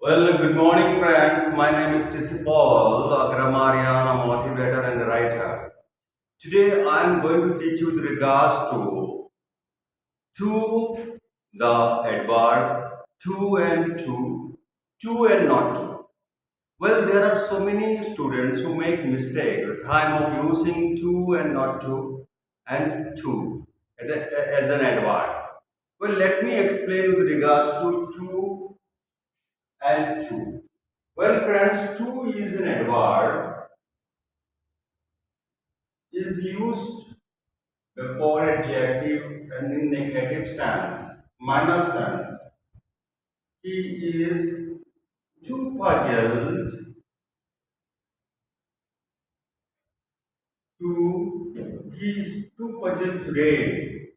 Well, good morning, friends. My name is Tisipal, a grammarian, a motivator, and a writer. Today, I am going to teach you with regards to the adverb to and to and not to. Well, there are so many students who make mistake the time of using to and not to and to as an adverb. Well, let me explain with regards to and to. Well, friends, to is an adverb is used before adjective and in negative sense, minor sense. He is too puzzled he is too puzzled today.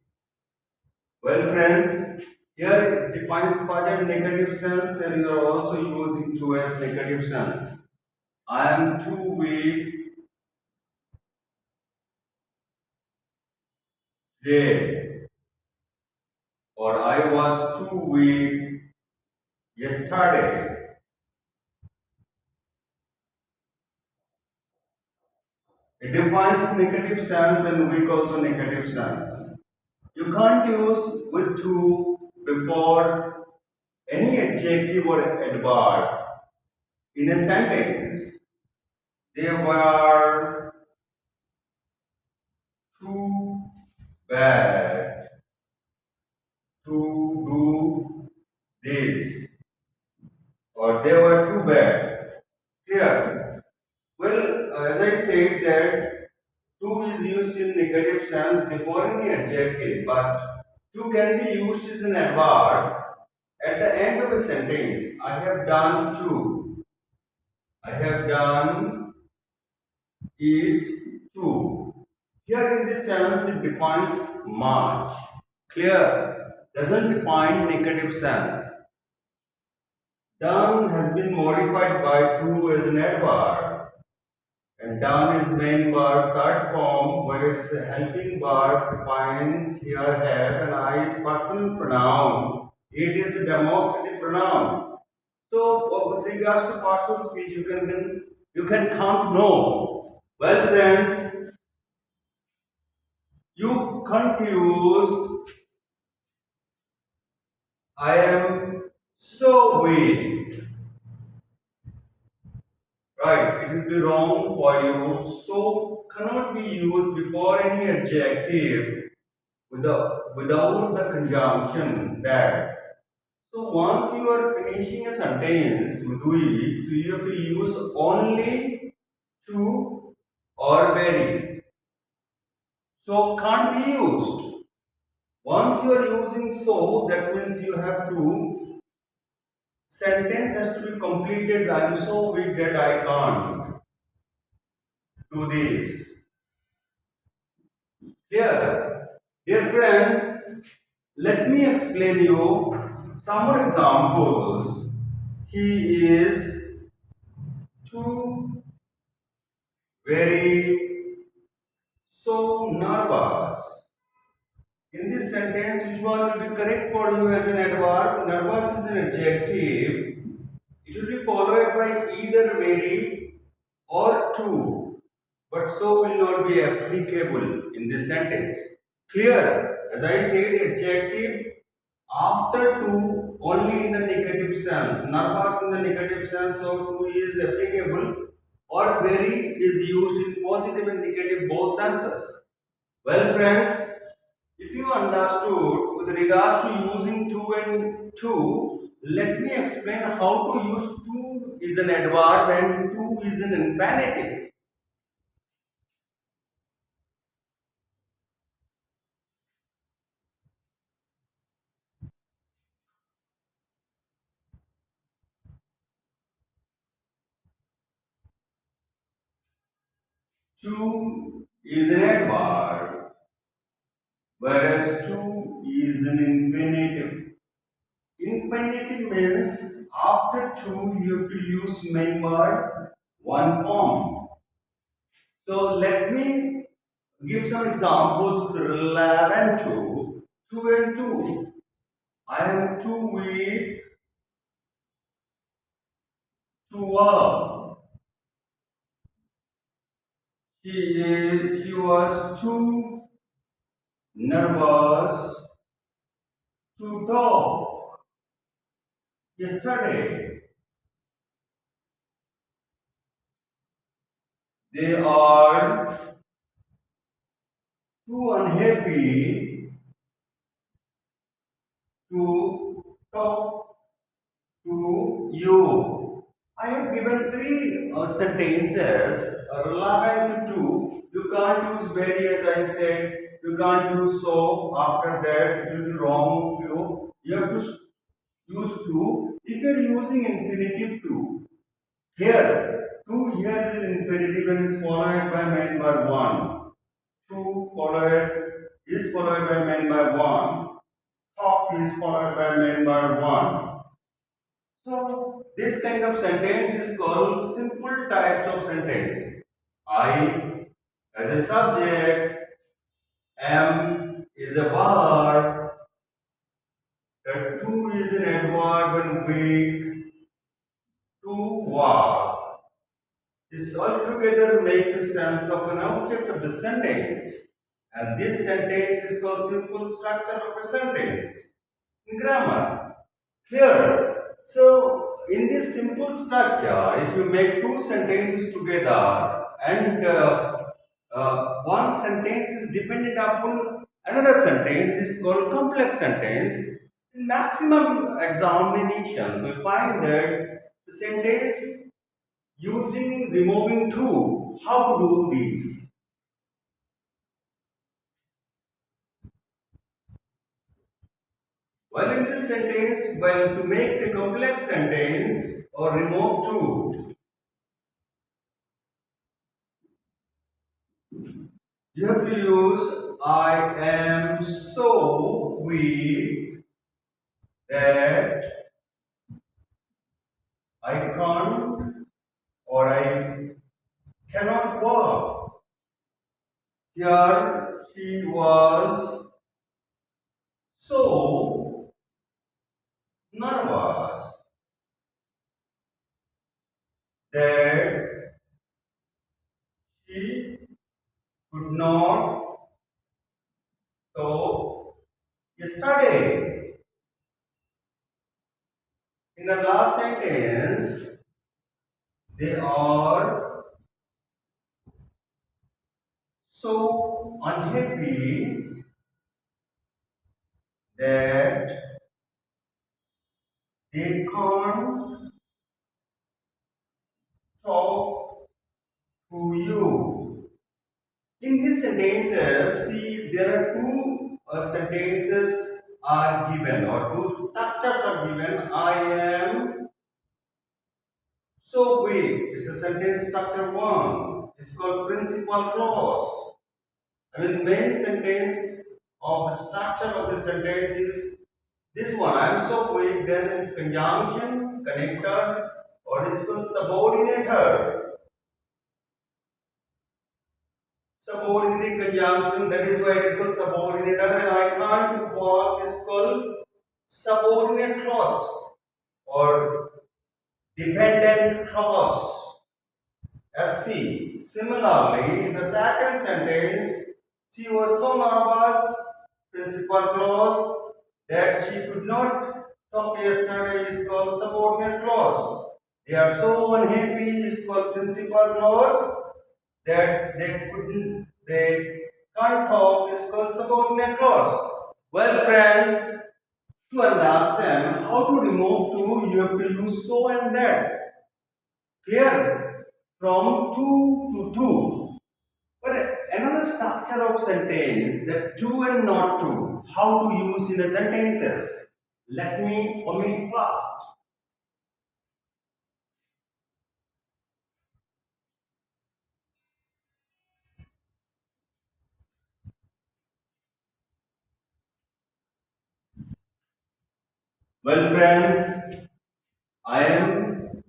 Well, friends, here it defines puzzled negative sense and you are also using to as negative sense. I am too weak today, or I was too weak yesterday. It defines negative sense and weak also negative sense. You can't use with to before any adjective or adverb in a sentence. They were too bad to do this, or they were too bad. Here, well, as I said that to is used in negative sense before any adjective, but to can be used as an adverb at the end of a sentence. I have done to. I have done it too. Here in this sense it defines much. Clear. Doesn't define negative sense. Done has been modified by to as an adverb. And done is main verb, third form, whereas helping verb defines here have and I is personal pronoun. It is a demonstrative pronoun. So with regards to partial speech, you can count no. Well, friends, you can't use I am so weak. Right, it will be wrong for you. So cannot be used before any adjective without the conjunction that. So once you are finishing a sentence with we, so you have to use only to or very. So can't be used. Once you are using so, that means you have to sentence has to be completed. I am so weak that I can't do this. Here, dear friends, let me explain you some more examples. He is too very so nervous. In this sentence, which one will be correct for you as an adverb? Nervous is an adjective. It will be followed by either very or to, but so will not be applicable in this sentence. Clear? As I said, adjective after to only in the negative sense. Nervous in the negative sense, so to is applicable, or very is used in positive and negative both senses. Well, friends, if you understood with regards to using to and to, let me explain how to use to is an adverb and to is an infinitive. To is an adverb, whereas to is an infinitive. Infinitive means after to you have to use main verb one form. So let me give some examples with relevant to and to. I am too weak were. She was too nervous to talk yesterday. They are too unhappy to talk to you. I have given three sentences relevant to two. You can't use very as I said. You can't use so. After that, it will be wrong of you. You have to use to. If you are using infinitive to, here, to here is an infinitive and is followed by member one. To followed is followed by member one. Talk is followed by member one. So this kind of sentence is called simple types of sentence. I as a subject, am is a verb, the to is an adverb and weak, to verb. This altogether makes a sense of an object of the sentence. And this sentence is called simple structure of a sentence in grammar. Clear? So, in this simple structure, if you make two sentences together and one sentence is dependent upon another sentence is called complex sentence. In maximum examinations, we find that the sentence using removing to, how to do this? Well, in this sentence, well, to make a complex sentence or remove to, you have to use I am so weak that I can't or I cannot walk. Here she was so nervous that she could not talk yesterday. In the last sentence, they are so unhappy that they can't talk to you. In these sentences, see there are two sentences are given or two structures are given. I am so weak. It's a sentence structure one. It's called principal clause. I mean, main sentence of the structure of the sentence is this one. I am so weak. Then it's conjunction, connector, or it's called subordinator. Subordinate conjunction, that is why it is called subordinator. And I can't walk is called subordinate clause or dependent clause. SC. Similarly, in the second sentence, she was so nervous, principal clause, that she could not talk yesterday is called subordinate clause. They are so unhappy is called principal clause, that they can't talk is called subordinate clause. Well, friends, to understand how to remove to, you have to use so and that. Clear? From to to. But another structure of sentence that to and not to, how to use in the sentences. Let me omit first. Well, friends, I am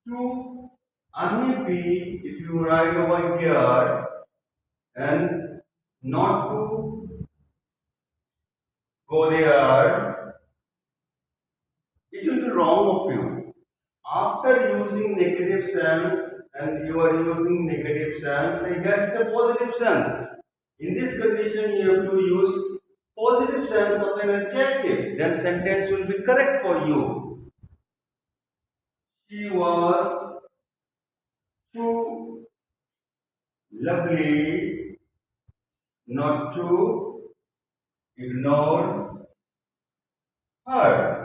too unhappy if you write over here and not to go there, it will be wrong of you. After using negative sense and you are using negative sense, here is a positive sense. In this condition, you have to use positive sense of an adjective. Then sentence will be correct for you. She was too lovely not to ignore her.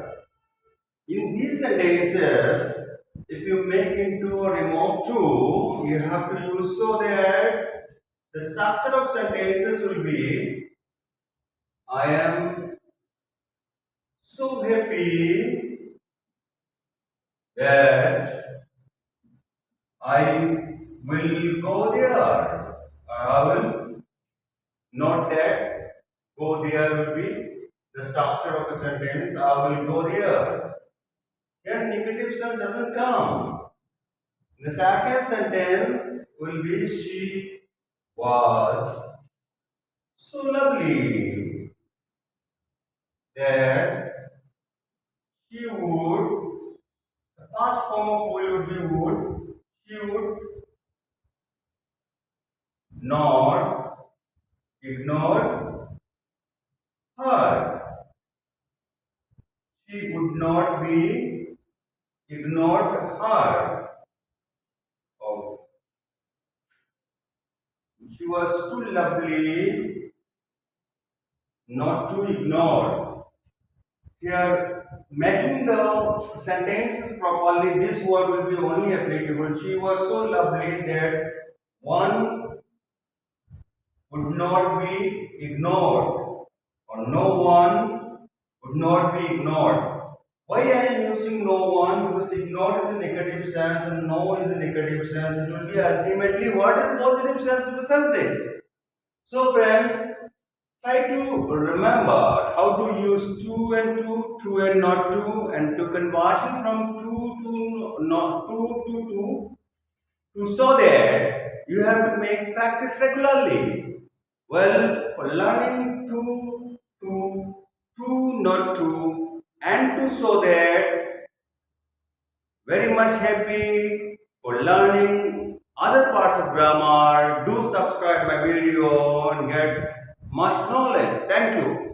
In these sentences, if you make into a remote to, you have to use so that the structure of sentences will be I am so happy that I will go there. I will not that go there will be the structure of a sentence. I will go there. Then negative sense doesn't come. The second sentence will be she was so lovely that she would, the past form of would be would, she would not ignore her. She would not be ignored her. Oh, she was too lovely not to ignore. Here, making the sentences properly, this word will be only applicable. She was so lovely that one would not be ignored, or no one would not be ignored. Why I am using no one? Because ignored is a negative sense and no is a negative sense. It will be ultimately what is positive sense of the sentence. So friends, try to remember how to use to and not to, and to conversion from to not to so that you have to make practice regularly. Well, for learning not to, and to so that, very much happy for learning other parts of grammar. Do subscribe my video and get much knowledge. Thank you.